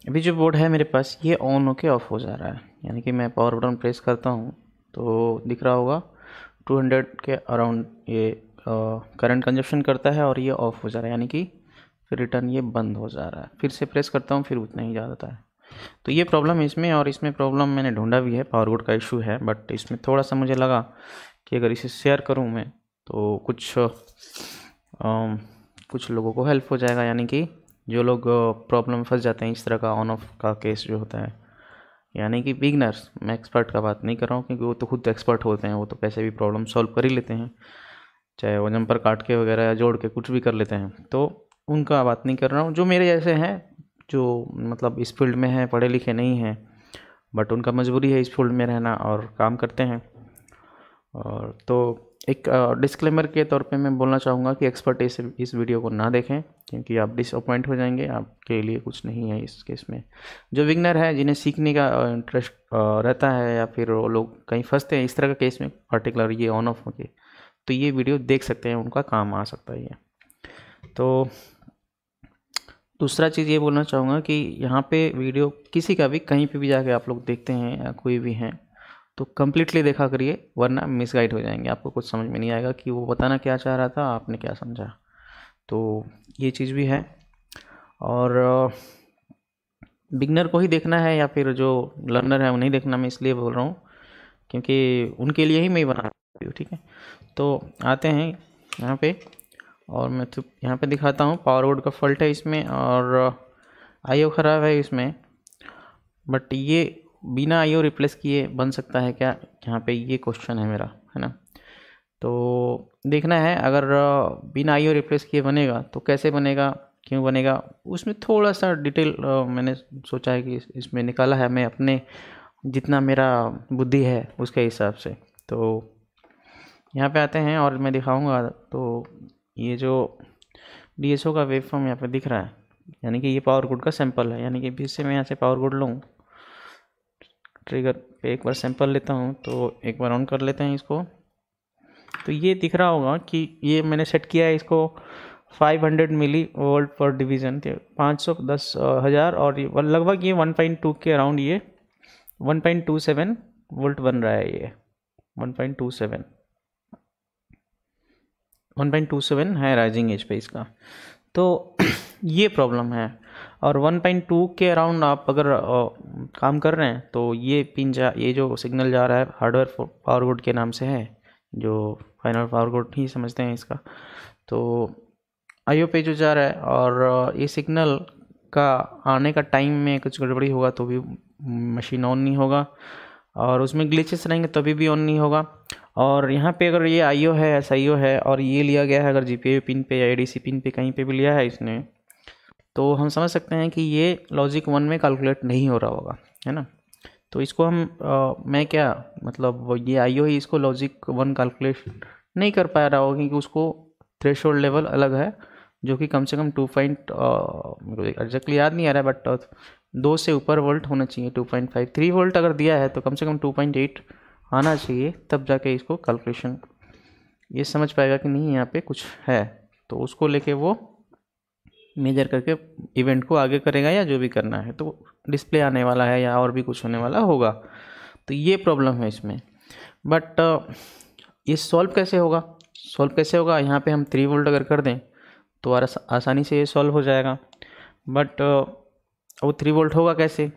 अभी जो बोर्ड है मेरे पास ये ऑन होके ऑफ हो जा रहा है, यानी कि मैं पावर बटन प्रेस करता हूँ तो दिख रहा होगा 200 के अराउंड ये करंट कंजप्शन करता है और ये ऑफ हो जा रहा है, यानी कि फिर रिटर्न ये बंद हो जा रहा है। फिर से प्रेस करता हूँ फिर उतना ही जाता है। तो ये प्रॉब्लम है इसमें, और इसमें प्रॉब्लम मैंने ढूंढा भी है, पावर बोर्ड का इशू है। बट इसमें थोड़ा सा मुझे लगा कि अगर इसे शेयर करूँ मैं तो कुछ लोगों को हेल्प हो जाएगा, यानी कि जो लोग प्रॉब्लम फंस जाते हैं इस तरह का ऑन ऑफ का केस जो होता है, यानी कि बिगनर्स। मैं एक्सपर्ट का बात नहीं कर रहा हूँ क्योंकि वो तो खुद एक्सपर्ट होते हैं, वो तो कैसे भी प्रॉब्लम सॉल्व कर ही लेते हैं, चाहे वो जंपर काट के वगैरह या जोड़ के कुछ भी कर लेते हैं। तो उनका बात नहीं कर रहा हूँ, जो मेरे जैसे हैं जो मतलब इस फील्ड में हैं, पढ़े लिखे नहीं हैं, बट उनका मजबूरी है इस फील्ड में रहना और काम करते हैं। और तो एक डिस्क्लेमर के तौर पे मैं बोलना चाहूँगा कि एक्सपर्ट इस वीडियो को ना देखें क्योंकि आप डिसअपॉइंट हो जाएंगे, आपके लिए कुछ नहीं है इस केस में। जो बिगनर है, जिन्हें सीखने का इंटरेस्ट रहता है, या फिर वो लोग कहीं फंसते हैं इस तरह का केस में पर्टिकुलर ये ऑन ऑफ होके, तो ये वीडियो देख सकते हैं, उनका काम आ सकता है ये। तो दूसरा चीज़ ये बोलना चाहूँगा कि यहाँ पे वीडियो किसी का भी कहीं पे भी जाके आप लोग देखते हैं या कोई भी हैं तो कम्प्लीटली देखा करिए, वरना मिसगाइड हो जाएंगे, आपको कुछ समझ में नहीं आएगा कि वो बताना क्या चाह रहा था, आपने क्या समझा। तो ये चीज़ भी है। और बिगनर को ही देखना है या फिर जो लर्नर है उन्हें देखना, मैं इसलिए बोल रहा हूँ क्योंकि उनके लिए ही मैं बना रही हूँ। ठीक है, तो आते हैं यहाँ पे और मैं तो यहाँ पे दिखाता हूँ पावर बोर्ड का फॉल्ट है इसमें और आईओ ख़राब है इसमें। बट ये बिना आईओ रिप्लेस किए बन सकता है क्या, यहाँ पे ये क्वेश्चन है मेरा, है ना। तो देखना है अगर बिना आईओ रिप्लेस किए बनेगा तो कैसे बनेगा, क्यों बनेगा, उसमें थोड़ा सा डिटेल मैंने सोचा है कि इसमें निकाला है मैं अपने जितना मेरा बुद्धि है उसके हिसाब से। तो यहाँ पे आते हैं और मैं दिखाऊंगा। तो ये जो डीएसओ का वेव फॉर्म यहाँ पे दिख रहा है, यानी कि ये पावर गुड का सैंपल है, यानी कि फिर से मैं यहाँ से पावर गुड लूँ, ट्रिगर पे एक बार सैंपल लेता हूँ, तो एक बार ऑन कर लेते हैं इसको। तो ये दिख रहा होगा कि ये मैंने सेट किया है इसको 500 मिली वोल्ट पर डिवीज़न, 510,000, और लगभग ये 1.2 के अराउंड ये 1.27 वोल्ट बन रहा है। ये 1.27 1.27 है राइजिंग एज पे इसका। तो ये प्रॉब्लम है। और 1.2 के अराउंड आप अगर काम कर रहे हैं तो ये ये जो सिग्नल जा रहा है हार्डवेयर पावर बोर्ड के नाम से है, जो फाइनल पावर बोर्ड ही समझते हैं इसका। तो आईओ पे जो जा रहा है और ये सिग्नल का आने का टाइम में कुछ गड़बड़ी होगा तो भी मशीन ऑन नहीं होगा, और उसमें ग्लिचेस रहेंगे तभी भी ऑन नहीं होगा। और यहाँ पे अगर ये आईओ है, एसआईओ है और ये लिया गया है अगर जीपीयू पिन पे या एडीसी पिन पे कहीं पे भी लिया है इसने, तो हम समझ सकते हैं कि ये लॉजिक 1 में कैलकुलेट नहीं हो रहा होगा, है ना। तो इसको हम मैं क्या मतलब ये आईओ ही इसको लॉजिक 1 कैलकुलेट नहीं कर पा रहा होगा क्योंकि उसको थ्रेशोल्ड लेवल अलग है जो कि कम से कम 2 पॉइंट एग्जैक्टली याद नहीं आ रहा है, बट 2 से ऊपर वोल्ट होना चाहिए। 2.5 3 वोल्ट अगर दिया है तो कम से कम 2.8 आना चाहिए, तब जाके इसको कैलकुलेशन ये समझ पाएगा कि नहीं यहाँ पे कुछ है, तो उसको लेके वो मेजर करके इवेंट को आगे करेगा या जो भी करना है, तो डिस्प्ले आने वाला है या और भी कुछ होने वाला होगा। तो ये प्रॉब्लम है इसमें। बट ये सॉल्व कैसे होगा, यहाँ पे हम 3 वोल्ट अगर कर दें तो आसानी से ये सॉल्व हो जाएगा। बट वो 3 वोल्ट होगा कैसे,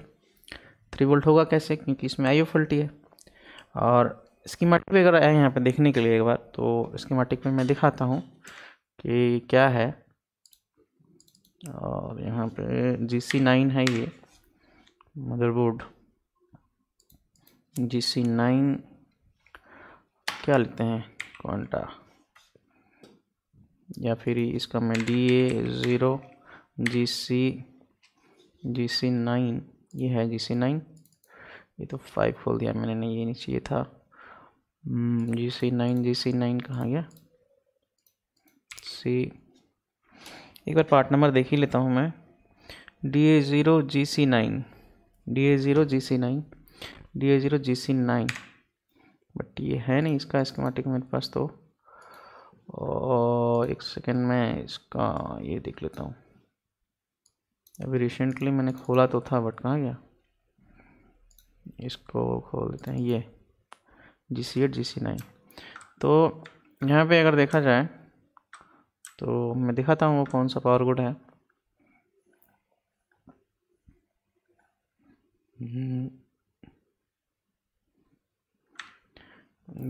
क्योंकि इसमें आईओ फॉल्टी है। और स्कीमेटिक अगर आए यहाँ पे देखने के लिए एक बार, तो स्कीमेटिक में मैं दिखाता हूँ कि क्या है। और यहाँ पे GC9 है ये मदरबोर्ड, GC9 क्या लिखते हैं क्वांटा, या फिर इसका मैं DA0 GC9, ये है GC9। ये तो 5 खोल दिया मैंने, नहीं ये नहीं चाहिए था। GC9 कहाँ गया, सी एक बार पार्ट नंबर देख ही लेता हूँ मैं। DA0 GC9, बट ये है नहीं इसका स्कीमेटिक मेरे पास। तो और एक सेकेंड में इसका ये देख लेता हूँ, अभी रिसेंटली मैंने खोला तो था, बट कहाँ गया, इसको खोल देते हैं, ये GC8 GC9। तो यहाँ पे अगर देखा जाए तो मैं दिखाता हूँ वो कौन सा पावर गुड है।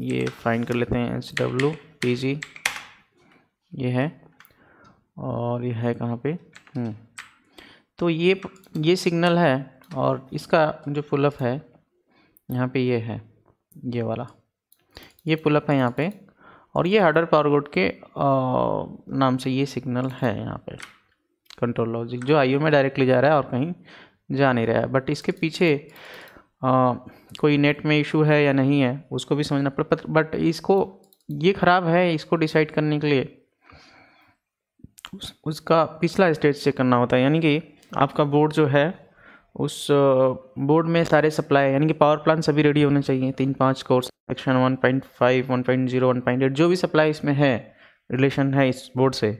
ये फाइंड कर लेते हैं, SWPG ये है, और ये है कहाँ पे, तो ये सिग्नल है, और इसका जो पुलअप है यहाँ पे ये है, ये वाला ये पुलअप है यहाँ पे, और ये हार्डवेयर पावर गुड के नाम से ये सिग्नल है यहाँ पे कंट्रोल लॉजिक, जो IO में डायरेक्टली जा रहा है और कहीं जा नहीं रहा है। बट इसके पीछे कोई नेट में इशू है या नहीं है उसको भी समझना पड़ता, बट इसको ये ख़राब है, इसको डिसाइड करने के लिए उसका पिछला स्टेज चेक करना होता है। यानी कि आपका बोर्ड जो है उस बोर्ड में सारे सप्लाई, यानी कि पावर प्लांट सभी रेडी होने चाहिए, 3-5 कोर्स सेक्शन 1.5 1.0 1.8 जो भी सप्लाई इसमें है, रिलेशन है इस बोर्ड से,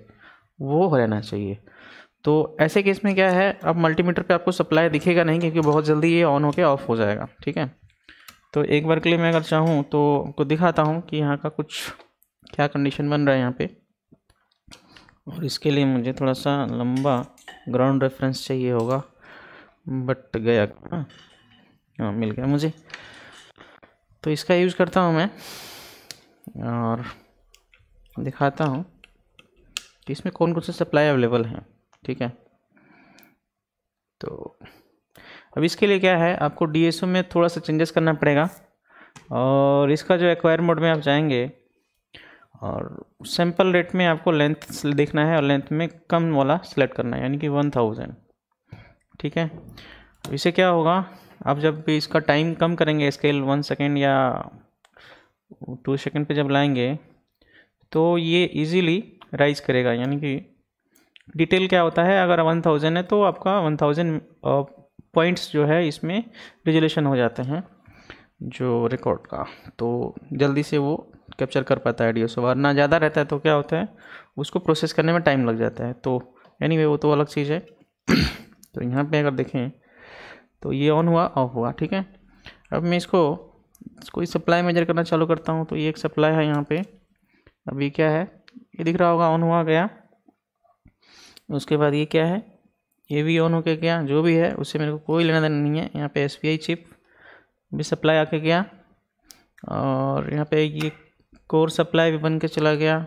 वो रहना चाहिए। तो ऐसे केस में क्या है, अब मल्टीमीटर पे आपको सप्लाई दिखेगा नहीं, क्योंकि बहुत जल्दी ये ऑन होके ऑफ हो जाएगा। ठीक है, तो एक बार के लिए मैं अगर चाहूँ तो आपको दिखाता हूँ कि यहाँ का कुछ क्या कंडीशन बन रहा है यहाँ पे, और इसके लिए मुझे थोड़ा सा लंबा ग्राउंड रेफरेंस चाहिए होगा, बट गया, हाँ मिल गया मुझे। तो इसका यूज़ करता हूँ मैं और दिखाता हूँ कि इसमें कौन कौन से सप्लाई अवेलेबल हैं। ठीक है, तो अब इसके लिए क्या है, आपको DSO में थोड़ा सा चेंजेस करना पड़ेगा, और इसका जो एक्वायर मोड में आप जाएंगे और सैम्पल रेट में आपको लेंथ देखना है, और लेंथ में कम वाला सेलेक्ट करना है, यानी कि 1000। ठीक है, इससे क्या होगा, आप जब भी इसका टाइम कम करेंगे, स्केल 1 सेकेंड या 2 सेकेंड पे जब लाएंगे तो ये इजीली राइज करेगा। यानी कि डिटेल क्या होता है, अगर 1000 है तो आपका 1000 पॉइंट्स जो है इसमें रिजोल्यूशन हो जाते हैं जो रिकॉर्ड का, तो जल्दी से वो कैप्चर कर पाता है DSO। वरना ज़्यादा रहता है तो क्या होता है, उसको प्रोसेस करने में टाइम लग जाता है। तो एनीवे वो तो अलग चीज़ है। तो यहाँ पे अगर देखें तो ये ऑन हुआ, ऑफ हुआ। ठीक है, अब मैं इसको सप्लाई मेजर करना चालू करता हूँ। तो ये एक सप्लाई है यहाँ पे, अभी क्या है ये दिख रहा होगा, ऑन हुआ गया। उसके बाद ये क्या है, ये भी ऑन होके गया, जो भी है उससे मेरे को कोई लेना देना नहीं है। यहाँ पे SPI चिप भी सप्लाई आके गया, और यहाँ पे ये कोर सप्लाई भी बन के चला गया,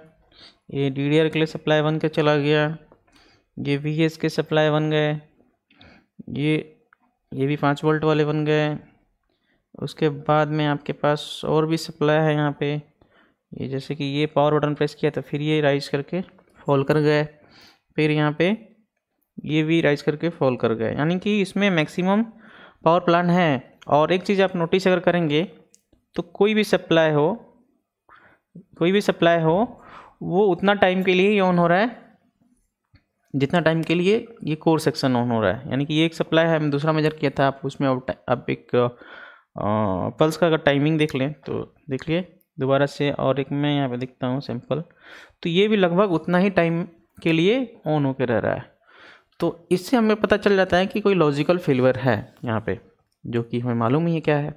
ये DDR के लिए सप्लाई बन के चला गया, ये VS के सप्लाई बन गए, ये भी 5 वोल्ट वाले बन गए। उसके बाद में आपके पास और भी सप्लाई है यहाँ पे, ये जैसे कि ये पावर बटन प्रेस किया तो फिर ये राइज करके फॉल कर गए, फिर यहाँ पे ये भी राइज करके फॉल कर गए। यानी कि इसमें मैक्सिमम पावर प्लांट है। और एक चीज़ आप नोटिस अगर करेंगे तो कोई भी सप्लाई हो वो उतना टाइम के लिए ही ऑन हो रहा है जितना टाइम के लिए ये कोर सेक्शन ऑन हो रहा है। यानी कि ये एक सप्लाई है, मैं दूसरा मेजर किया था, आप उसमें आप एक पल्स का अगर टाइमिंग देख लें तो देख लिए दोबारा से, और एक मैं यहाँ पे दिखता हूँ सैंपल, तो ये भी लगभग उतना ही टाइम के लिए ऑन होकर रह रहा है। तो इससे हमें पता चल जाता है कि कोई लॉजिकल फेलियर है यहाँ पे, जो कि हमें मालूम ही है क्या है,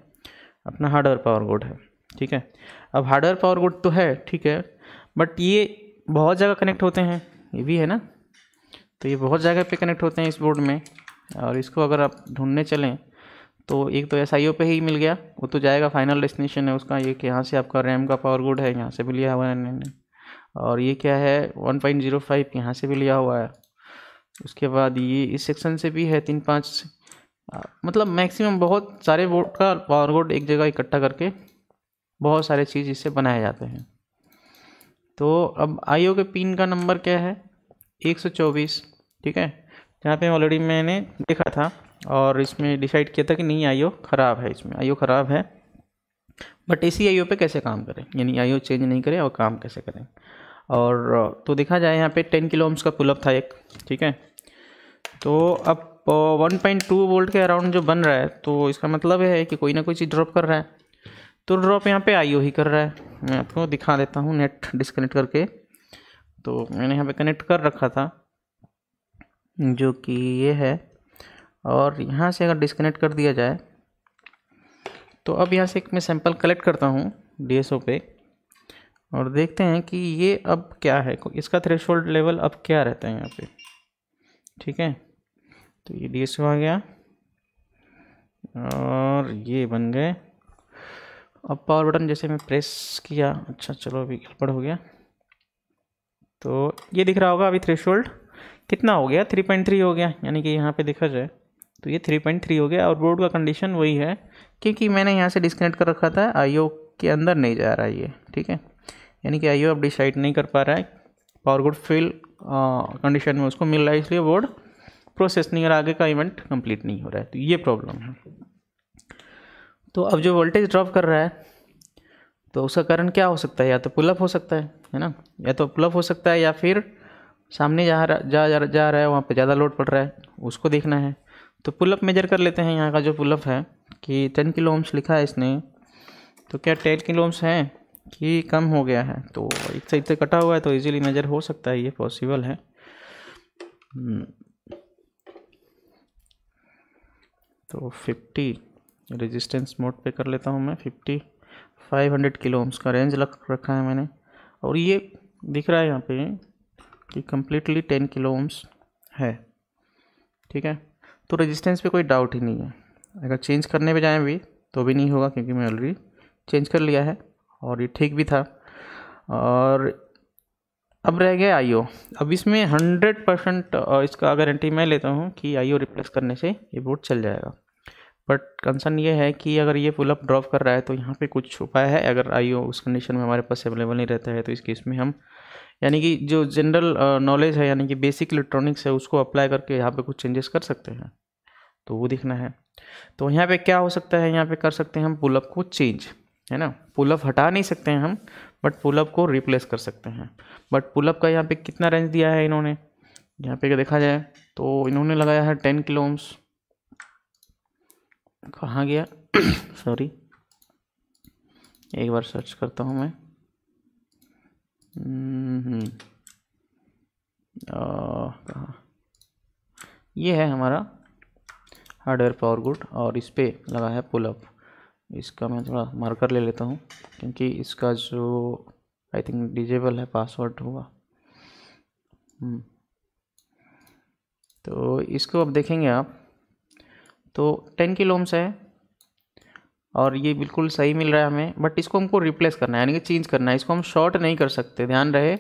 अपना हार्डवेयर पावर गुड है। ठीक है, अब हार्डवेयर पावर गुड तो है, ठीक है, बट ये बहुत जगह कनेक्ट होते हैं, ये भी है ना, तो ये बहुत जगह पे कनेक्ट होते हैं इस बोर्ड में। और इसको अगर आप ढूंढने चलें तो एक तो SIO पे ही मिल गया, वो तो जाएगा, फाइनल डेस्टिनेशन है उसका, ये कि यहाँ से आपका रैम का पावर गुड है, यहाँ से भी लिया हुआ है, और ये क्या है 1.05 यहाँ से भी लिया हुआ है। उसके बाद ये इस सेक्शन से भी है 3-5, मतलब मैक्सिमम बहुत सारे बोर्ड का पावर गुड एक जगह इकट्ठा करके बहुत सारे चीज़ इससे बनाए जाते हैं। तो अब IO के पिन का नंबर क्या है 124। ठीक है, जहाँ पे ऑलरेडी मैंने देखा था और इसमें डिसाइड किया था कि नहीं IO ख़राब है, इसमें IO ख़राब है, बट इसी IO पे कैसे काम करें, यानी IO चेंज नहीं करें और काम कैसे करें। और तो देखा जाए यहाँ पे 10 किलो ओम्स का पुलअप था एक। ठीक है, तो अब 1.2 वोल्ट के अराउंड जो बन रहा है, तो इसका मतलब है कि कोई ना कोई चीज़ ड्रॉप कर रहा है, तो ड्रॉप यहाँ पे IO ही कर रहा है। मैं आपको दिखा देता हूँ नेट डिस्कनेक्ट करके। तो मैंने यहाँ पे कनेक्ट कर रखा था, जो कि ये है, और यहाँ से अगर डिस्कनेक्ट कर दिया जाए तो अब यहाँ से एक मैं सैंपल कलेक्ट करता हूँ DSO पे और देखते हैं कि ये अब क्या है, इसका थ्रेशोल्ड लेवल अब क्या रहता है यहाँ पे। ठीक है, तो ये DSO आ गया और ये बन गए। अब पावर बटन जैसे मैं प्रेस किया, अच्छा चलो अभी गड़बड़ हो गया, तो ये दिख रहा होगा अभी थ्रेशोल्ड कितना हो गया, 3.3 हो गया, यानी कि यहाँ पे देखा जाए तो ये 3.3 हो गया। और बोर्ड का कंडीशन वही है क्योंकि मैंने यहाँ से डिस्कनेक्ट कर रखा था, IO के अंदर नहीं जा रहा है ये। ठीक है, यानी कि IO अब डिसाइड नहीं कर पा रहा है, पावर गुड फेल कंडीशन में उसको मिल रहा है, इसलिए बोर्ड प्रोसेस नहीं, और आगे का इवेंट कंप्लीट नहीं हो रहा है, तो ये प्रॉब्लम है। तो अब जो वोल्टेज ड्रॉप कर रहा है तो उसका कारण क्या हो सकता है, या तो पुल अप हो सकता है ना, या तो पुल अप हो सकता है, या फिर सामने जा रहा है वहाँ पे ज़्यादा लोड पड़ रहा है, उसको देखना है। तो पुल अप मेजर कर लेते हैं। यहाँ का जो पुल अप है कि 10 किलो ओम्स लिखा है इसने, तो क्या 10 किलो ओम्स है कि कम हो गया है, तो एक साइड से कटा हुआ है तो इजीली मेजर हो सकता है, ये पॉसिबल है। तो 50 रेजिस्टेंस मोड पे कर लेता हूँ मैं, 500 किलो ओम्स का रेंज रखा है मैंने, और ये दिख रहा है यहाँ पे कि कम्प्लीटली 10 किलो ओम्स है। ठीक है, तो रेजिस्टेंस पे कोई डाउट ही नहीं है। अगर चेंज करने पे जाएं भी तो भी नहीं होगा क्योंकि मैं ऑलरेडी चेंज कर लिया है और ये ठीक भी था। और अब रह गया IO। अब इसमें 100% इसका गारंटी मैं लेता हूँ कि IO रिप्लेस करने से ये बोर्ड चल जाएगा। बट कंसर्न ये है कि अगर ये पुल अप ड्रॉप कर रहा है तो यहाँ पे कुछ उपाय है। अगर IO उस कंडीशन में हमारे पास अवेलेबल नहीं रहता है तो इस केस में हम, यानी कि जो जनरल नॉलेज है, यानी कि बेसिक इलेक्ट्रॉनिक्स है, उसको अप्लाई करके यहाँ पे कुछ चेंजेस कर सकते हैं, तो वो दिखना है। तो यहाँ पे क्या हो सकता है, यहाँ पे कर सकते हैं हम पुल अप को चेंज, है ना। पुल अप हटा नहीं सकते हैं हम, बट पुल अप को रिप्लेस कर सकते हैं। बट पुल अप का यहाँ पे कितना रेंज दिया है इन्होंने, यहाँ पे देखा जाए तो इन्होंने लगाया है 10 किलो ओम्स। कहाँ गया सॉरी, एक बार सर्च करता हूँ मैं। कहाँ, ये है हमारा हार्डवेयर पावर गुड और इस पर लगा है पुल अप। इसका मैं थोड़ा मार्कर ले लेता हूँ क्योंकि इसका जो आई थिंक डिजेबल है पासवर्ड होगा। तो इसको अब देखेंगे आप, तो 10 किलो ओम्स है और ये बिल्कुल सही मिल रहा है हमें, बट इसको हमको रिप्लेस करना है, यानी कि चेंज करना है। इसको हम शॉर्ट नहीं कर सकते, ध्यान रहे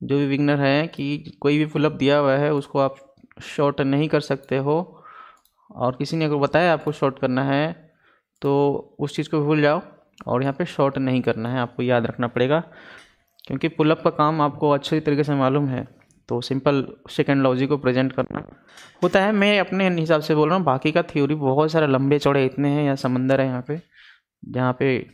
जो भी बिगनर है कि कोई भी पुल अप दिया हुआ है उसको आप शॉर्ट नहीं कर सकते हो। और किसी ने अगर बताया आपको शॉर्ट करना है तो उस चीज़ को भूल जाओ और यहाँ पे शॉर्ट नहीं करना है, आपको याद रखना पड़ेगा। क्योंकि पुल अप का काम आपको अच्छी तरीके से मालूम है, तो सिंपल सेकेंड लॉजिक को प्रेजेंट करना होता है। मैं अपने हिसाब से बोल रहा हूँ, बाकी का थ्योरी बहुत सारे लंबे चौड़े इतने हैं, यहाँ समंदर है यहाँ पे, जहाँ पे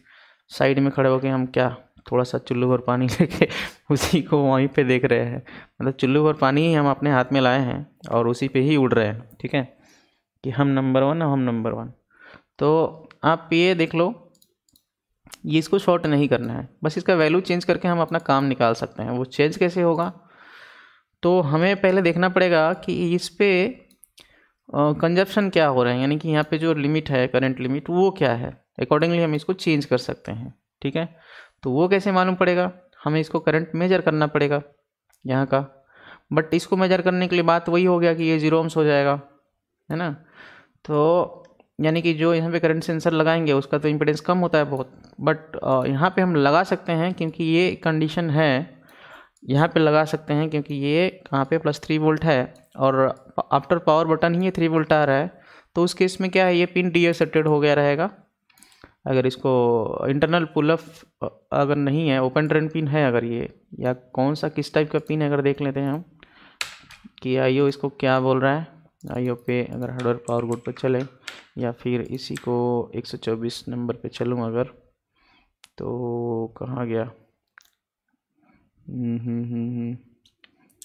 साइड में खड़े होकर हम क्या थोड़ा सा चुल्लू भर पानी लेके उसी को वहीं पे देख रहे हैं, मतलब चुल्लू भर पानी ही हम अपने हाथ में लाए हैं और उसी पे ही उड़ रहे हैं। ठीक है, कि हम नंबर 1, हम नंबर 1। तो आप ये देख लो, ये इसको शॉर्ट नहीं करना है, बस इसका वैल्यू चेंज करके हम अपना काम निकाल सकते हैं। वो चेंज कैसे होगा, तो हमें पहले देखना पड़ेगा कि इस पे कंजप्शन क्या हो रहा है, यानी कि यहाँ पे जो लिमिट है, करंट लिमिट, वो क्या है, अकॉर्डिंगली हम इसको चेंज कर सकते हैं। ठीक है, तो वो कैसे मालूम पड़ेगा, हमें इसको करंट मेजर करना पड़ेगा यहाँ का। बट इसको मेजर करने के लिए बात वही हो गया कि ये 0 ओम्स हो जाएगा, है ना। तो यानी कि जो यहाँ पे करंट सेंसर लगाएंगे उसका तो इम्पीडेंस कम होता है बहुत, बट यहाँ पे हम लगा सकते हैं क्योंकि ये कंडीशन है, यहाँ पे लगा सकते हैं क्योंकि ये कहाँ पे +3 वोल्ट है और आफ्टर पावर बटन ही ये 3 वोल्ट आ रहा है। तो उस केस में क्या है, ये पिन डीएसेटेड हो गया रहेगा। अगर इसको इंटरनल पुल अप अगर नहीं है, ओपन ड्रेन पिन है अगर ये, या कौन सा किस टाइप का पिन है, अगर देख लेते हैं हम कि IO इसको क्या बोल रहा है। IO पे अगर हार्डवेयर पावर गुड पे चले या फिर इसी को 124 नंबर पे चलूँ अगर, तो कहाँ गया,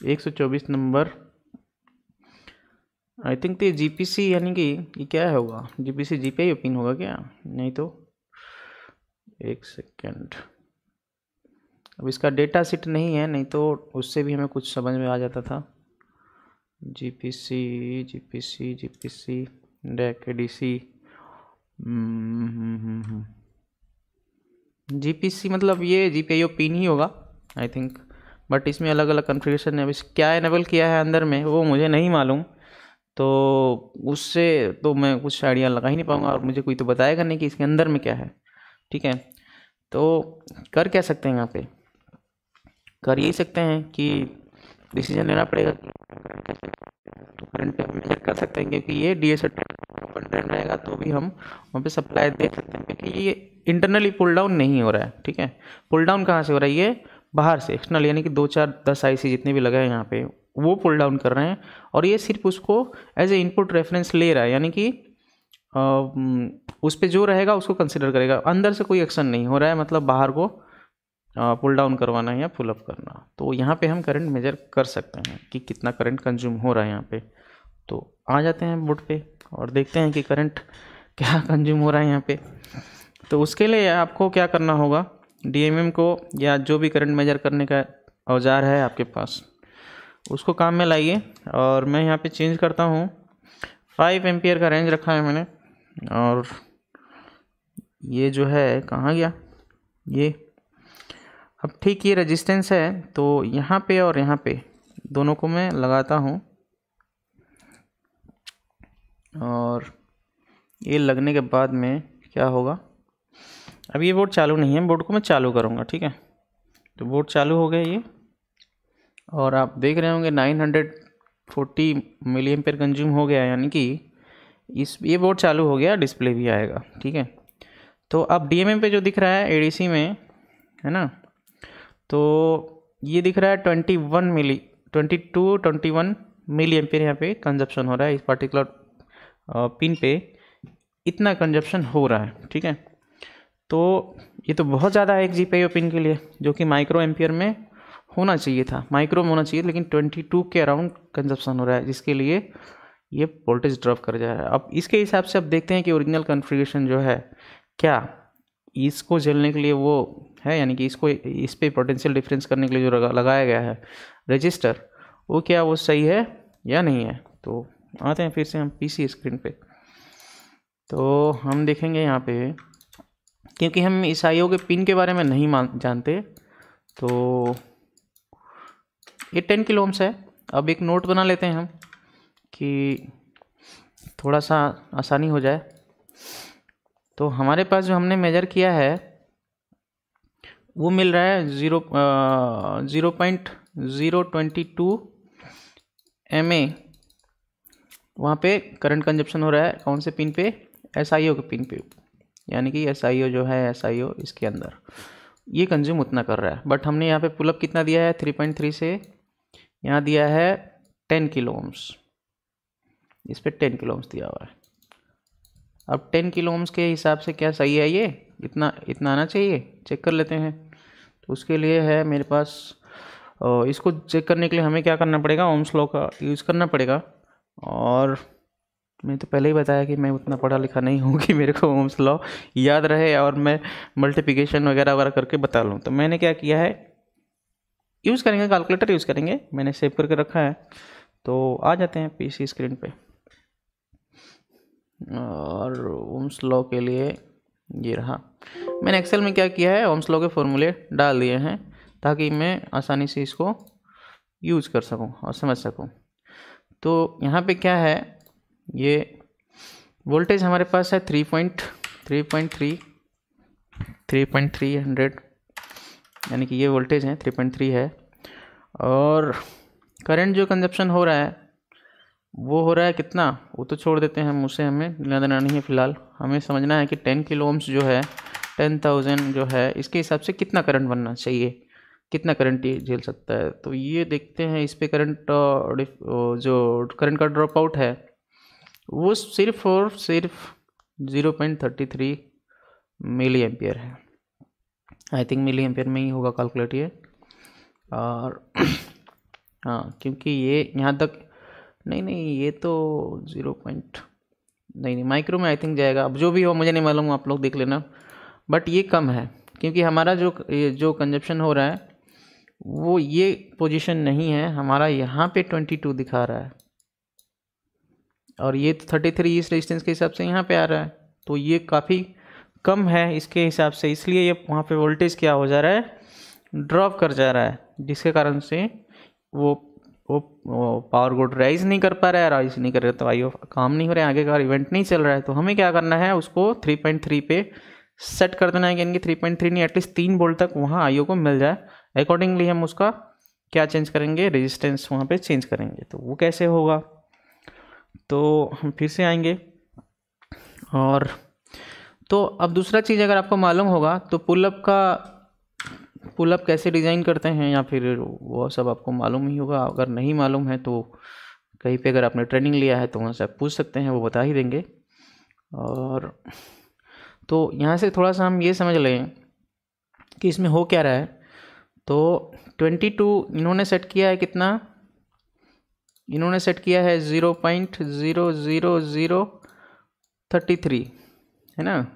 124 नंबर आई थिंक। तो GPC यानी कि ये क्या होगा, GPC GPIO पिन होगा क्या, नहीं तो एक सेकेंड, अब इसका डेटा शीट नहीं है, नहीं तो उससे भी हमें कुछ समझ में आ जाता था। GPC DAC ADC GPC मतलब ये GPIO पिन ही होगा आई थिंक, बट इसमें अलग अलग कॉन्फ़िगरेशन है। अब क्या इनेबल किया है अंदर में वो मुझे नहीं मालूम, तो उससे तो मैं कुछ आइडिया लगा ही नहीं पाऊँगा, और मुझे कोई तो बताएगा नहीं कि इसके अंदर में क्या है। ठीक है, तो कर क्या सकते हैं यहाँ पे, कर यही सकते हैं कि डिसीजन लेना पड़ेगा कि करंट मेजर कर सकते हैं, क्योंकि ये DSL ओपन ड्रेन रहेगा तो भी हम वहाँ पे सप्लाई दे सकते हैं, क्योंकि ये इंटरनली पुल डाउन नहीं हो रहा है। ठीक है, पुल डाउन कहाँ से हो रहा है, ये बाहर से एक्सटर्नल, यानी कि 2 4 10 IC जितने भी लगे हैं यहाँ पे वो पुल डाउन कर रहे हैं, और ये सिर्फ उसको एज ए इनपुट रेफरेंस ले रहा है, यानी कि उस पर जो रहेगा उसको कंसिडर करेगा। अंदर से कोई एक्शन नहीं हो रहा है, मतलब बाहर को पुल डाउन करवाना है या पुल अप करना। तो यहाँ पे हम करंट मेजर कर सकते हैं कि कितना करंट कंज्यूम हो रहा है यहाँ पे। तो आ जाते हैं बोर्ड पे और देखते हैं कि करंट क्या कंज्यूम हो रहा है यहाँ पे। तो उसके लिए आपको क्या करना होगा, DMM को या जो भी करंट मेजर करने का औजार है आपके पास उसको काम में लाइए। और मैं यहाँ पे चेंज करता हूँ, 5 एम्पियर का रेंज रखा है मैंने, और ये जो है कहाँ गया ये, अब ठीक ये रेजिस्टेंस है, तो यहाँ पे और यहाँ पे दोनों को मैं लगाता हूँ, और ये लगने के बाद में क्या होगा, अब ये बोर्ड चालू नहीं है, बोर्ड को मैं चालू करूँगा। ठीक है, तो बोर्ड चालू हो गया ये, और आप देख रहे होंगे 940 मिली एम्पेयर कंज्यूम हो गया, यानी कि ये बोर्ड चालू हो गया, डिस्प्ले भी आएगा। ठीक है, तो अब DMM पे जो दिख रहा है ADC में, है ना, तो ये दिख रहा है 21 मिली एम्पेयर यहाँ पे कंजप्शन हो रहा है, इस पार्टिकुलर पिन पे इतना कंजप्शन हो रहा है। ठीक है, तो ये तो बहुत ज़्यादा है एक GPIO पिन के लिए, जो कि माइक्रो एम्पियर में होना चाहिए था, माइक्रो में होना चाहिए, लेकिन 22 के अराउंड कंजप्शन हो रहा है, जिसके लिए ये वोल्टेज ड्रॉप कर जा रहा है। अब इसके हिसाब से अब देखते हैं कि ओरिजिनल कॉन्फ़िगरेशन जो है क्या इसको झेलने के लिए वो है, यानी कि इसको इस पे पोटेंशियल डिफरेंस करने के लिए जो लगाया गया है रजिस्टर, वो क्या वो सही है या नहीं है। तो आते हैं फिर से हम PC स्क्रीन पे, तो हम देखेंगे यहाँ पे, क्योंकि हम इस IO के पिन के बारे में नहीं जानते, तो ये 10 किलो ओम्स है। अब एक नोट बना लेते हैं हम कि थोड़ा सा आसानी हो जाए। तो हमारे पास जो हमने मेजर किया है वो मिल रहा है 0.022 MA, वहाँ पे करंट कंजप्शन हो रहा है। कौन से पिन पे, SIO के पिन पे, यानी कि SIO जो है SIO इसके अंदर ये कंज्यूम उतना कर रहा है। बट हमने यहाँ पे पुलअप कितना दिया है, 3.3 से यहाँ दिया है 10 किलो ओम्स, इस पे 10 किलो ओम्स दिया हुआ है। अब 10 किलो ओम्स के हिसाब से क्या सही है, ये इतना आना चाहिए, चेक कर लेते हैं। तो उसके लिए है मेरे पास, इसको चेक करने के लिए हमें क्या करना पड़ेगा, ओम्स लॉ का यूज़ करना पड़ेगा। और मैं तो पहले ही बताया कि मैं उतना पढ़ा लिखा नहीं हूँ कि मेरे को ओम्स लॉ याद रहे और मैं मल्टीप्लिकेशन वगैरह वगैरह करके बता लूँ। तो मैंने क्या किया है, यूज़ करेंगे, कैलकुलेटर यूज़ करेंगे, मैंने सेव करके रखा है। तो आ जाते हैं PC स्क्रीन पे, और ओम्स लॉ के लिए ये रहा। मैंने एक्सेल में क्या किया है, ओम्स लॉ के फॉर्मूले डाल दिए हैं ताकि मैं आसानी से इसको यूज़ कर सकूं और समझ सकूं। तो यहाँ पे क्या है, ये वोल्टेज हमारे पास है 3.300, यानी कि ये वोल्टेज है 3.3 है। और करंट जो कंजप्शन हो रहा है वो हो रहा है कितना, वो तो छोड़ देते हैं हम, उससे हमें लेना देना नहीं है फ़िलहाल। हमें समझना है कि 10 किलो ओम्स जो है, 10,000 जो है, इसके हिसाब से कितना करंट बनना चाहिए, कितना करंट ये झेल सकता है। तो ये देखते हैं, इस पे करंट जो करंट का ड्रॉप आउट है वो सिर्फ और सिर्फ 0.33 मिली एम्पियर है। आई थिंक मिली एम्पियर में ही होगा कैलकुलेट ये। और हाँ, क्योंकि ये यहाँ तक नहीं, ये तो 0. नहीं, माइक्रो में आई थिंक जाएगा। अब जो भी हो मुझे नहीं मालूम, आप लोग देख लेना। बट ये कम है, क्योंकि हमारा जो कंजप्शन हो रहा है वो ये पोजीशन नहीं है, हमारा यहाँ पे 22 दिखा रहा है। और ये 33 इस रेजिस्टेंस के हिसाब से यहाँ पे आ रहा है, तो ये काफ़ी कम है इसके हिसाब से, इसलिए ये वहाँ पे वोल्टेज क्या हो जा रहा है, ड्रॉप कर जा रहा है, जिसके कारण से वो पावर गुड राइज नहीं कर पा रहा है, राइज नहीं कर रहा तो आईओ काम नहीं हो रहा है, आगे का इवेंट नहीं चल रहा है। तो हमें क्या करना है, उसको 3.3 पे सेट कर देना है, यानी कि 3.3 नहीं एटलीस्ट 3 वोल्ट तक वहाँ आईओ को मिल जाए। अकॉर्डिंगली हम उसका क्या चेंज करेंगे, रेजिस्टेंस वहाँ पे चेंज करेंगे। तो वो कैसे होगा, तो हम फिर से आएंगे। और तो अब दूसरा चीज़ अगर आपको मालूम होगा तो पुलअप कैसे डिज़ाइन करते हैं, या फिर वो सब आपको मालूम ही होगा। अगर नहीं मालूम है तो कहीं पे अगर आपने ट्रेनिंग लिया है तो वहाँ से आप पूछ सकते हैं, वो बता ही देंगे। और तो यहाँ से थोड़ा सा हम ये समझ लें कि इसमें हो क्या रहा है। तो 22 इन्होंने सेट किया है, कितना इन्होंने सेट किया है 0.00033 है ना।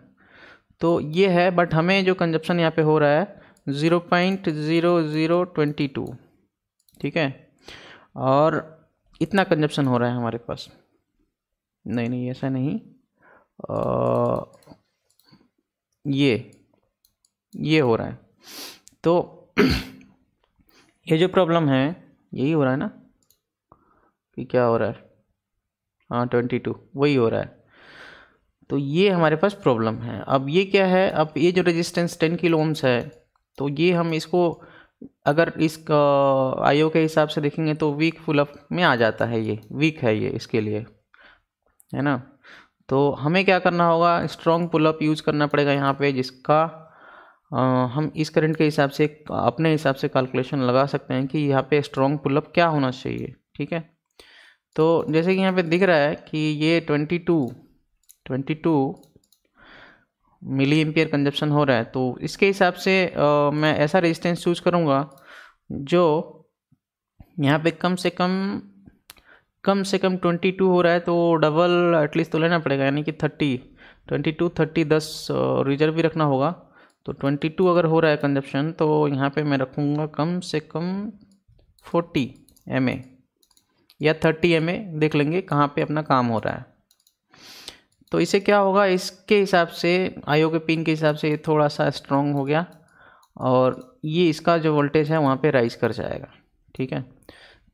तो ये है, बट हमें जो कंजप्शन यहाँ पे हो रहा है 0.0022, ठीक है, और इतना कंजप्शन हो रहा है हमारे पास। नहीं ऐसा नहीं, ये हो रहा है। तो ये जो प्रॉब्लम है यही हो रहा है ना, कि क्या हो रहा है, हाँ 22 वही हो रहा है। तो ये हमारे पास प्रॉब्लम है। अब ये क्या है, अब ये जो रेजिस्टेंस 10 किलो ओम्स है, तो ये हम इसको अगर इस आईओ के हिसाब से देखेंगे तो वीक पुलअप में आ जाता है, ये वीक है ये इसके लिए, है ना। तो हमें क्या करना होगा, स्ट्रॉन्ग पुलअप यूज़ करना पड़ेगा यहाँ पे, जिसका हम इस करंट के हिसाब से अपने हिसाब से कैलकुलेशन लगा सकते हैं कि यहाँ पे स्ट्रॉन्ग पुलअप क्या होना चाहिए, ठीक है। तो जैसे कि यहाँ पे दिख रहा है कि ये 22 मिली एम्पियर कंजप्शन हो रहा है, तो इसके हिसाब से मैं ऐसा रेजिस्टेंस चूज करूँगा जो यहाँ पे कम से कम 22 हो रहा है, तो डबल एटलीस्ट तो लेना पड़ेगा, यानी कि 10 रिजर्व भी रखना होगा। तो 22 अगर हो रहा है कंजप्शन, तो यहाँ पे मैं रखूँगा कम से कम 40 mA या 30 mA, देख लेंगे कहाँ पे अपना काम हो रहा है। तो इसे क्या होगा, इसके हिसाब से आईओ के पिन के हिसाब से ये थोड़ा सा स्ट्रॉन्ग हो गया, और ये इसका जो वोल्टेज है वहाँ पे राइज कर जाएगा, ठीक है।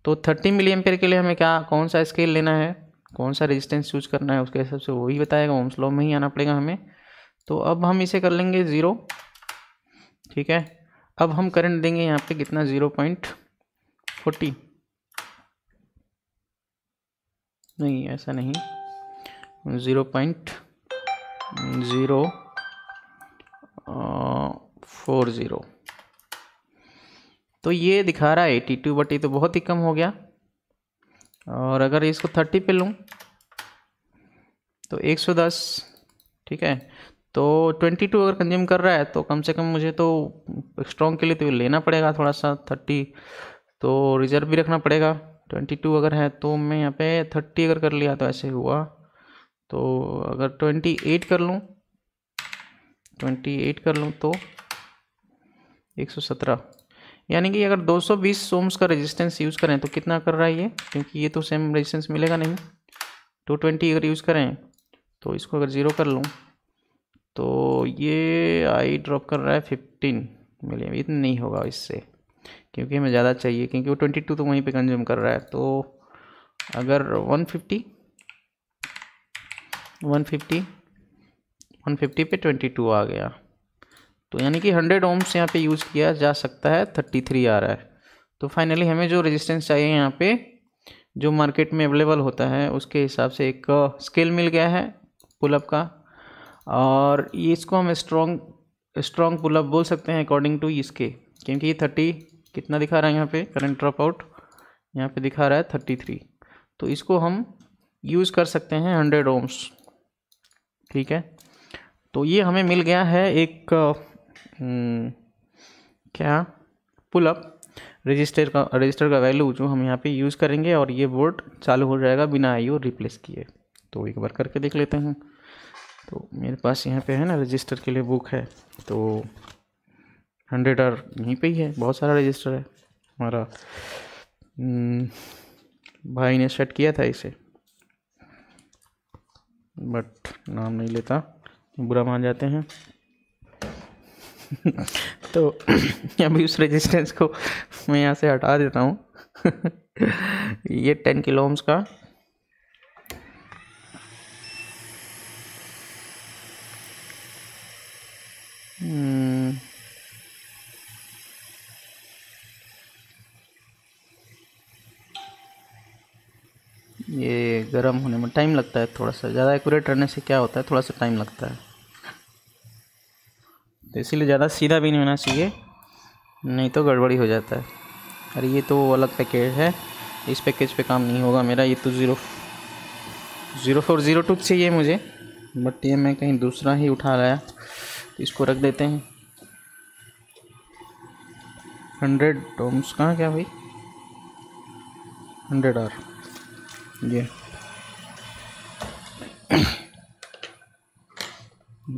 तो 30 मिली एम्पियर के लिए हमें कौन सा स्केल लेना है, कौन सा रेजिस्टेंस यूज करना है, उसके हिसाब से वही बताएगा, ओम्स लॉ में ही आना पड़ेगा हमें। तो अब हम इसे कर लेंगे 0, ठीक है। अब हम करंट देंगे यहाँ पे कितना, 0.40, नहीं ऐसा नहीं, 0.040। तो ये दिखा रहा है 82, बट ये तो बहुत ही कम हो गया। और अगर इसको 30 पे लूँ तो 110, ठीक है। तो 22 अगर कंज्यूम कर रहा है तो कम से कम मुझे तो स्ट्रॉन्ग के लिए तो लेना पड़ेगा थोड़ा सा 30, तो रिजर्व भी रखना पड़ेगा। 22 अगर है तो मैं यहाँ पे 30 अगर कर लिया तो ऐसे हुआ। तो अगर 28 कर लूँ तो 117, यानी कि अगर 220 ओम्स का रेजिस्टेंस यूज़ करें तो कितना कर रहा है ये, क्योंकि ये तो सेम रेजिस्टेंस मिलेगा नहीं। 220 अगर यूज़ करें तो इसको अगर 0 कर लूँ तो ये आई ड्रॉप कर रहा है 15 मिली, इतना नहीं होगा इससे, क्योंकि हमें ज़्यादा चाहिए, क्योंकि वो 22 तो वहीं पे कंज्यूम कर रहा है। तो अगर 150 पे 22 आ गया, तो यानी कि 100 ओम्स यहाँ पे यूज़ किया जा सकता है, 33 आ रहा है। तो फाइनली हमें जो रेजिस्टेंस चाहिए यहाँ पे, जो मार्केट में अवेलेबल होता है उसके हिसाब से एक स्केल मिल गया है पुलअप का, और ये इसको हम स्ट्रॉन्ग पुलअप बोल सकते हैं अकॉर्डिंग टू इसके, क्योंकि ये 30 कितना दिखा रहा है यहाँ पे, करंट ड्रॉप आउट यहाँ पे दिखा रहा है 33। तो इसको हम यूज़ कर सकते हैं 100 ओम्स, ठीक है। तो ये हमें मिल गया है एक क्या पुलअप रजिस्टर का वैल्यू जो हम यहाँ पे यूज़ करेंगे, और ये बोर्ड चालू हो जाएगा बिना आईओ रिप्लेस किए। तो एक बार करके देख लेते हैं। तो मेरे पास यहाँ पे है ना रजिस्टर के लिए बुक है, तो 100 और यहीं पे ही है, बहुत सारा रजिस्टर है हमारा, भाई ने सेट किया था इसे। बट नाम नहीं लेता, बुरा मान जाते हैं। तो अभी उस रेजिस्टेंस को मैं यहाँ से हटा देता हूँ। ये 10 किलो ओम्स का ये गर्म होने में टाइम लगता है थोड़ा सा, ज़्यादा एक्यूरेट रहने से क्या होता है, थोड़ा सा टाइम लगता है, तो इसीलिए ज़्यादा सीधा भी नहीं होना चाहिए, नहीं तो गड़बड़ी हो जाता है। अरे ये तो अलग पैकेज है, इस पैकेज पे काम नहीं होगा मेरा। ये तो 0402 चाहिए मुझे, बट ये मैं कहीं दूसरा ही उठा लाया, तो इसको रख देते हैं। 100 ओम्स कहाँ क्या भाई, 100R ये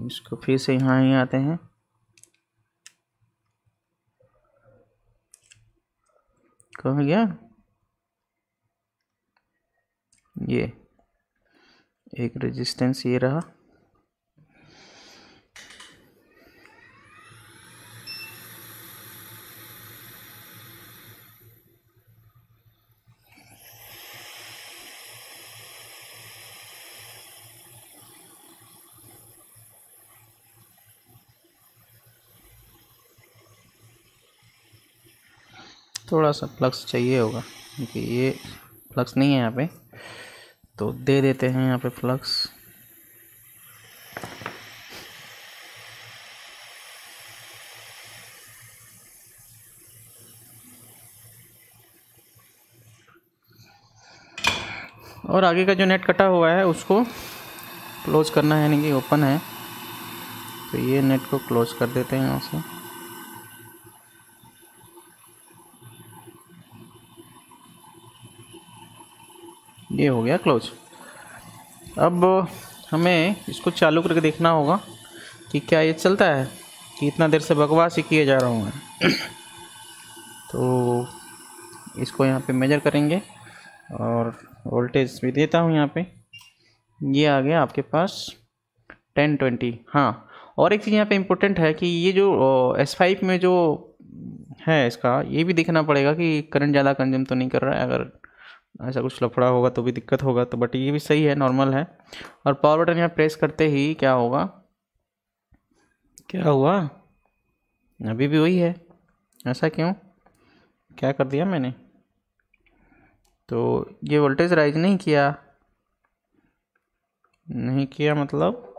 इसको फिर से यहाँ ही आते हैं। कहाँ गया ये, एक रेजिस्टेंस ये रहा, थोड़ा सा फ्लक्स चाहिए होगा क्योंकि ये फ्लक्स नहीं है यहाँ पे, तो दे देते हैं यहाँ पे फ्लक्स। और आगे का जो नेट कटा हुआ है उसको क्लोज करना है, यानी कि ओपन है, तो ये नेट को क्लोज कर देते हैं यहाँ से। ये हो गया क्लोज। अब हमें इसको चालू करके देखना होगा कि क्या ये चलता है, कि इतना देर से बकवास ही किए जा रहा हूँ मैं। तो इसको यहाँ पे मेजर करेंगे और वोल्टेज भी देता हूँ यहाँ पे। ये आ गया आपके पास 1020। हाँ, और एक चीज़ यहाँ पे इम्पोर्टेंट है कि ये जो S5 में जो है इसका ये भी देखना पड़ेगा कि करंट ज़्यादा कंज्यूम तो नहीं कर रहा है। अगर ऐसा कुछ लफड़ा होगा तो भी दिक्कत होगा, तो बट ये भी सही है, नॉर्मल है। और पावर बटन यहाँ प्रेस करते ही क्या होगा, क्या हुआ, अभी भी वही है। ऐसा क्यों, क्या कर दिया मैंने, तो ये वोल्टेज राइज नहीं किया, नहीं किया मतलब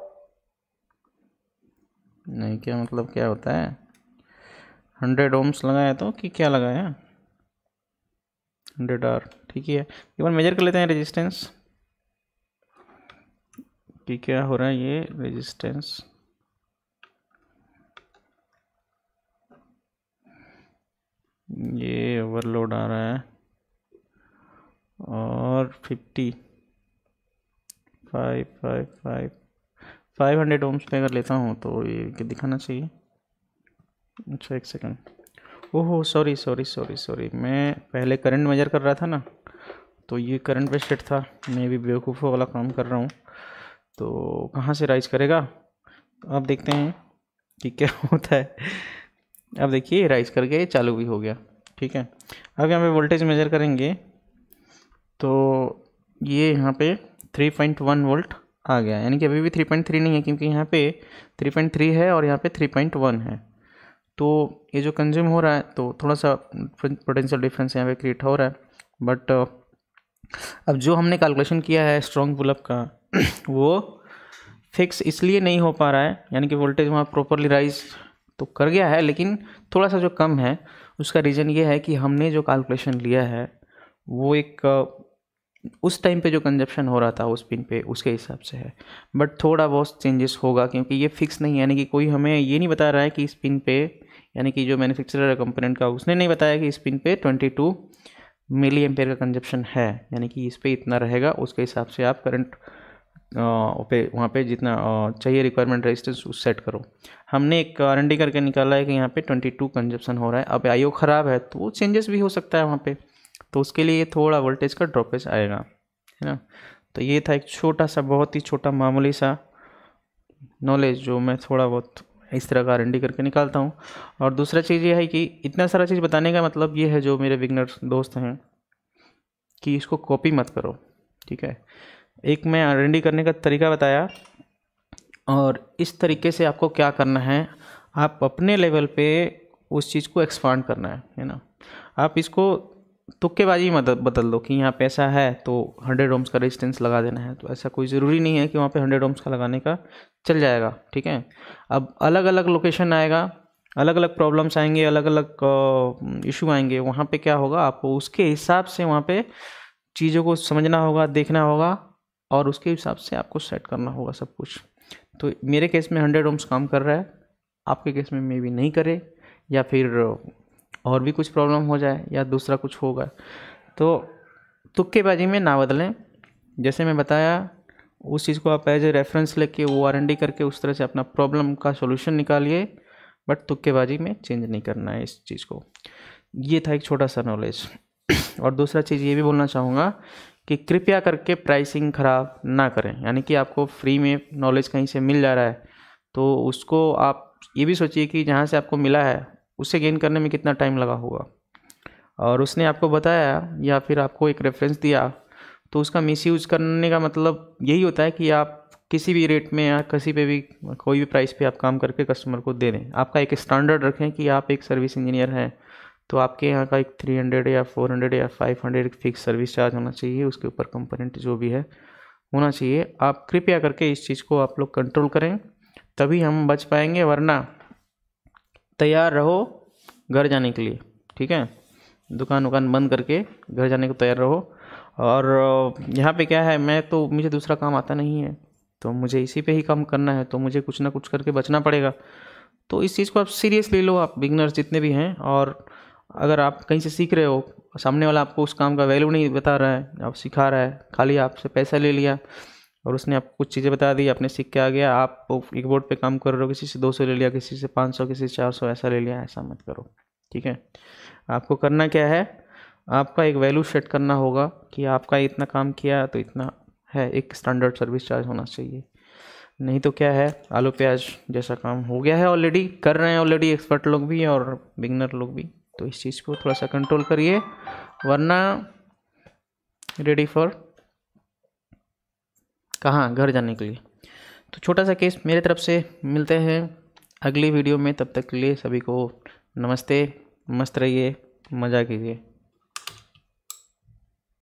नहीं किया मतलब क्या होता है, 100 ओम्स लगाया तो कि क्या लगाया, 100R ठीक ही है। एक बार मेजर कर लेते हैं रेजिस्टेंस कि क्या हो रहा है। ये रेजिस्टेंस ये ओवरलोड आ रहा है और 500 ओम्स पे अगर लेता हूँ तो ये दिखाना चाहिए। अच्छा एक सेकंड, ओहो सॉरी, मैं पहले करंट मेजर कर रहा था ना, तो ये करंट पे सेट था, मैं भी बेवकूफ़ों वाला काम कर रहा हूँ। तो कहाँ से राइज करेगा, अब देखते हैं कि क्या होता है। अब देखिए राइज करके चालू भी हो गया, ठीक है। अब यहाँ पे वोल्टेज मेजर करेंगे तो ये यहाँ पे 3.1 वोल्ट आ गया, यानी कि अभी भी 3.3 नहीं है, क्योंकि यहाँ पे 3.3 है और यहाँ पे 3.1 है। तो ये जो कंज्यूम हो रहा है तो थोड़ा सा पोटेंशियल डिफरेंस यहाँ पे क्रिएट हो रहा है। बट अब जो हमने कैलकुलेशन किया है स्ट्रॉन्ग पुलअप का वो फिक्स इसलिए नहीं हो पा रहा है, यानी कि वोल्टेज वहाँ प्रॉपरली राइज तो कर गया है लेकिन थोड़ा सा जो कम है, उसका रीज़न ये है कि हमने जो कैलकुलेशन लिया है वो एक उस टाइम पे जो कंजप्शन हो रहा था उस पिन पे उसके हिसाब से है। बट थोड़ा बहुत चेंजेस होगा क्योंकि ये फिक्स नहीं है, यानी कि कोई हमें ये नहीं बता रहा है कि इस पिन पे, यानी कि जो मैन्युफैक्चरर है कंपोनेंट का उसने नहीं बताया कि इस पिन पे 22 मिली एम्पेयर का कंजप्शन है, यानी कि इस पे इतना रहेगा, उसके हिसाब से आप करंट पे वहाँ पे जितना चाहिए रिक्वायरमेंट रेजिस्टेंस उस सेट करो। हमने एक R&D करके निकाला है कि यहाँ पे 22 कंजप्शन हो रहा है। अब IO ख़राब है तो चेंजेस भी हो सकता है वहाँ पे, तो उसके लिए थोड़ा वोल्टेज का ड्रॉपेज आएगा, है ना। तो ये था एक छोटा सा, बहुत ही छोटा मामूली सा नॉलेज जो मैं थोड़ा बहुत इस तरह का R&D करके निकालता हूँ। और दूसरा चीज़ ये है कि इतना सारा चीज़ बताने का मतलब ये है, जो मेरे बिगनर्स दोस्त हैं, कि इसको कॉपी मत करो, ठीक है। एक मैं R&D करने का तरीका बताया, और इस तरीके से आपको क्या करना है, आप अपने लेवल पे उस चीज़ को एक्सपांड करना है ना। आप इसको तुक्केबाजी मत बदल दो कि यहाँ पे ऐसा है तो 100 ओम्स का रेजिस्टेंस लगा देना है, तो ऐसा कोई ज़रूरी नहीं है कि वहाँ पे 100 ओम्स का लगाने का चल जाएगा, ठीक है। अब अलग अलग लोकेशन आएगा, अलग अलग प्रॉब्लम्स आएंगे, अलग अलग इशू आएंगे, वहाँ पे क्या होगा, आपको उसके हिसाब से वहाँ पे चीज़ों को समझना होगा, देखना होगा, और उसके हिसाब से आपको सेट करना होगा सब कुछ। तो मेरे केस में 100 ओम्स काम कर रहा है, आपके केस में मे भी नहीं करे, या फिर और भी कुछ प्रॉब्लम हो जाए, या दूसरा कुछ होगा। तो तुक्केबाजी में ना बदलें, जैसे मैं बताया उस चीज़ को आप एज ए रेफरेंस लेके वो R&D करके उस तरह से अपना प्रॉब्लम का सॉल्यूशन निकालिए, बट तुक्केबाजी में चेंज नहीं करना है इस चीज़ को। ये था एक छोटा सा नॉलेज। और दूसरा चीज़ ये भी बोलना चाहूँगा कि कृपया करके प्राइसिंग ख़राब ना करें, यानी कि आपको फ्री में नॉलेज कहीं से मिल जा रहा है तो उसको आप ये भी सोचिए कि जहाँ से आपको मिला है उसे गेन करने में कितना टाइम लगा होगा, और उसने आपको बताया या फिर आपको एक रेफरेंस दिया, तो उसका मिसयूज़ करने का मतलब यही होता है कि आप किसी भी रेट में या किसी पे भी कोई भी प्राइस पे आप काम करके कस्टमर को दे दें। आपका एक स्टैंडर्ड रखें कि आप एक सर्विस इंजीनियर हैं, तो आपके यहाँ का एक 300 या 400 या 500 फिक्स सर्विस चार्ज होना चाहिए, उसके ऊपर कंपोनेंट जो भी है होना चाहिए। आप कृपया करके इस चीज़ को आप लोग कंट्रोल करें, तभी हम बच पाएंगे, वरना तैयार रहो घर जाने के लिए, ठीक है। दुकान बंद करके घर जाने को तैयार रहो। और यहाँ पे क्या है, मुझे दूसरा काम आता नहीं है, तो मुझे इसी पे ही काम करना है, तो मुझे कुछ ना कुछ करके बचना पड़ेगा। तो इस चीज़ को आप सीरियसली लो, आप बिगनर्स जितने भी हैं। और अगर आप कहीं से सीख रहे हो, सामने वाला आपको उस काम का वैल्यू नहीं बता रहा है, आप सिखा रहा है, खाली आपसे पैसा ले लिया और उसने आपको कुछ चीज़ें बता दी, आपने सीख के आ गया, आप एक बोर्ड पे काम कर रहे हो, किसी से 200 ले लिया, किसी से 500, किसी से 400 ऐसा ले लिया, ऐसा मत करो, ठीक है। आपको करना क्या है, आपका एक वैल्यू सेट करना होगा कि आपका इतना काम किया तो इतना है, एक स्टैंडर्ड सर्विस चार्ज होना चाहिए। नहीं तो क्या है, आलू प्याज जैसा काम हो गया है, ऑलरेडी कर रहे हैं ऑलरेडी एक्सपर्ट लोग भी और बिगनर लोग भी। तो इस चीज़ को थोड़ा सा कंट्रोल करिए, वरना रेडी फॉर कहाँ, घर जाने के लिए। तो छोटा सा केस मेरे तरफ से। मिलते हैं अगली वीडियो में, तब तक के लिए सभी को नमस्ते, मस्त रहिए, मज़ा कीजिए।